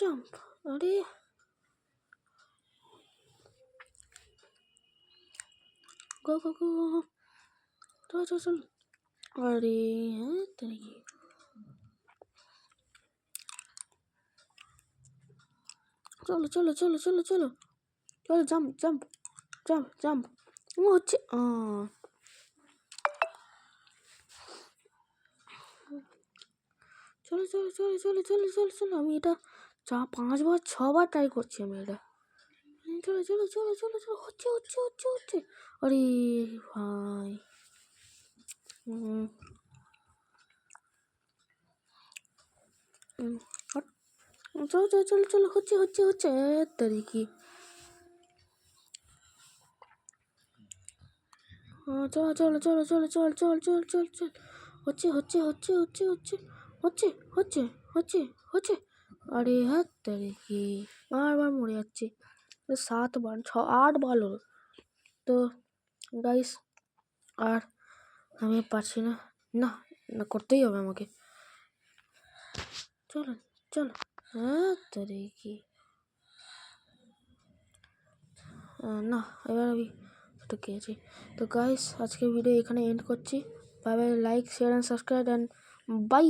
Jump. আরে গো গো গো, চল চল চল। আরে হ্যাঁ তাই চলো চলো চলো চলো চলো চলো, জাম্প জাম্প জাম্প জাম্প। হচ্ছে চলো চলো চলো চলো চলো চলো চলো। আমি এটা 5বার 6বার ট্রাই করছি আমি এটা। চলো চলো চলো চলো চলো, হচ্ছে হচ্ছে হচ্ছে হচ্ছে। আরে ভাই চলো চলো চলো চলো, হচ্ছে হচ্ছে হচ্ছে তারিখি। চলো চলো চলো চলো চল চল চল চল চল, হচ্ছে হচ্ছে হচ্ছে হচ্ছে হচ্ছে হচ্ছে হচ্ছে হচ্ছে হচ্ছে। আরে হ্যাঁ তারিখি, বারবার মরে যাচ্ছে। 7বার 8বার হলো তো গাইস। আর আমি পারছি না, না না করতেই হবে আমাকে। চলো চলো, হ্যাঁ তারিখি। না এবার আমি ঢুকে আছি। তো গাইস আজকে ভিডিও এখানে এন্ড করছি। Bye bye, like share and subscribe and by.